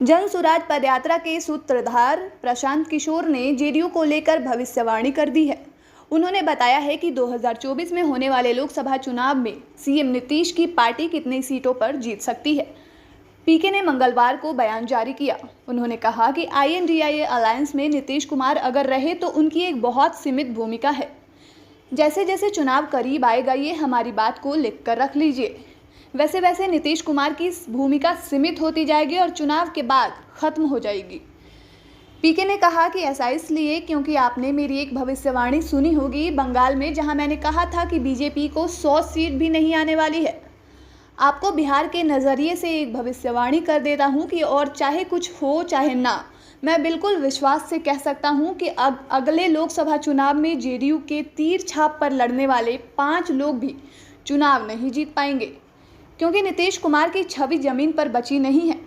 जन सुराज पदयात्रा के सूत्रधार प्रशांत किशोर ने जेडीयू को लेकर भविष्यवाणी कर दी है। उन्होंने बताया है कि 2024 में होने वाले लोकसभा चुनाव में सीएम नीतीश की पार्टी कितनी सीटों पर जीत सकती है। पीके ने मंगलवार को बयान जारी किया। उन्होंने कहा कि INDIA अलायंस में नीतीश कुमार अगर रहे तो उनकी एक बहुत सीमित भूमिका है। जैसे जैसे चुनाव करीब आएगा, ये हमारी बात को लिख कर रख लीजिए। वैसे वैसे नीतीश कुमार की भूमिका सीमित होती जाएगी और चुनाव के बाद खत्म हो जाएगी। पीके ने कहा कि ऐसा इसलिए क्योंकि आपने मेरी एक भविष्यवाणी सुनी होगी बंगाल में, जहां मैंने कहा था कि बीजेपी को 100 सीट भी नहीं आने वाली है। आपको बिहार के नज़रिए से एक भविष्यवाणी कर देता हूं कि और चाहे कुछ हो चाहे ना, मैं बिल्कुल विश्वास से कह सकता हूं कि अगले लोकसभा चुनाव में जेडीयू के तीर छाप पर लड़ने वाले 5 लोग भी चुनाव नहीं जीत पाएंगे, क्योंकि नीतीश कुमार की छवि जमीन पर बची नहीं है।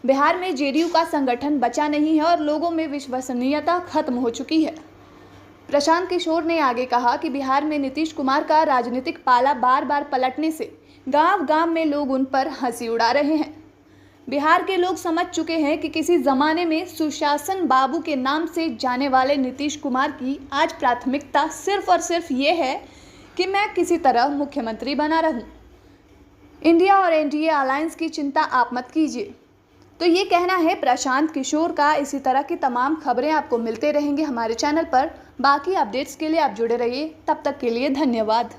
बिहार में जेडीयू का संगठन बचा नहीं है और लोगों में विश्वसनीयता खत्म हो चुकी है। प्रशांत किशोर ने आगे कहा कि बिहार में नीतीश कुमार का राजनीतिक पाला बार बार पलटने से गांव गांव में लोग उन पर हंसी उड़ा रहे हैं। बिहार के लोग समझ चुके हैं कि किसी जमाने में सुशासन बाबू के नाम से जाने वाले नीतीश कुमार की आज प्राथमिकता सिर्फ और सिर्फ ये है कि मैं किसी तरह मुख्यमंत्री बना रहूं। इंडिया और एनडीए अलायंस की चिंता आप मत कीजिए। तो ये कहना है प्रशांत किशोर का। इसी तरह की तमाम खबरें आपको मिलते रहेंगे हमारे चैनल पर। बाकी अपडेट्स के लिए आप जुड़े रहिए। तब तक के लिए धन्यवाद।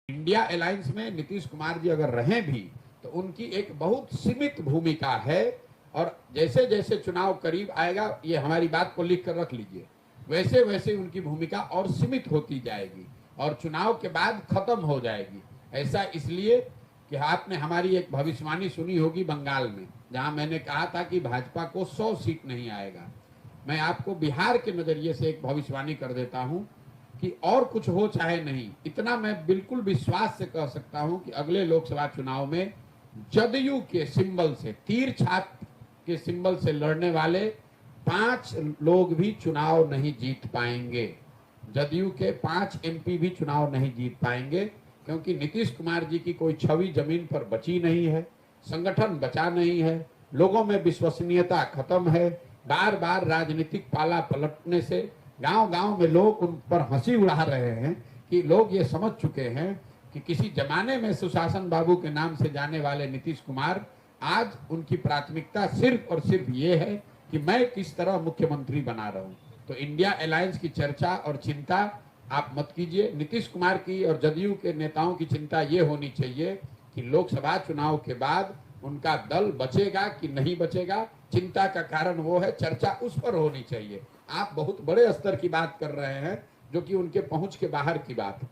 इंडिया अलायंस में नीतीश कुमार जी अगर रहे भी तो उनकी एक बहुत सीमित भूमिका है, और जैसे जैसे चुनाव करीब आएगा, ये हमारी बात को लिख कर रख लीजिए, वैसे वैसे उनकी भूमिका और सीमित होती जाएगी और चुनाव के बाद खत्म हो जाएगी। ऐसा इसलिए कि आपने हमारी एक भविष्यवाणी सुनी होगी बंगाल में, जहां मैंने कहा था कि भाजपा को 100 सीट नहीं आएगा। मैं आपको बिहार के नजरिए से एक भविष्यवाणी कर देता हूं कि और कुछ हो चाहे नहीं, इतना मैं बिल्कुल विश्वास से कह सकता हूं कि अगले लोकसभा चुनाव में जदयू के सिंबल से, तीर छाप के सिंबल से लड़ने वाले 5 लोग भी चुनाव नहीं जीत पाएंगे। जदयू के 5 MP भी चुनाव नहीं जीत पाएंगे, क्योंकि नीतीश कुमार जी की कोई छवि जमीन पर बची नहीं है, संगठन बचा नहीं है, लोगों में विश्वसनीयता खत्म है। बार बार राजनीतिक पाला पलटने से गांव गांव में लोग उन पर हंसी उड़ा रहे हैं कि लोग ये समझ चुके हैं कि किसी जमाने में सुशासन बाबू के नाम से जाने वाले नीतीश कुमार, आज उनकी प्राथमिकता सिर्फ और सिर्फ ये है कि मैं किस तरह मुख्यमंत्री बना रहा हूं। तो इंडिया अलायंस की चर्चा और चिंता आप मत कीजिए। नीतीश कुमार की और जदयू के नेताओं की चिंता ये होनी चाहिए कि लोकसभा चुनाव के बाद उनका दल बचेगा कि नहीं बचेगा। चिंता का कारण वो है, चर्चा उस पर होनी चाहिए। आप बहुत बड़े स्तर की बात कर रहे हैं, जो कि उनके पहुंच के बाहर की बात है।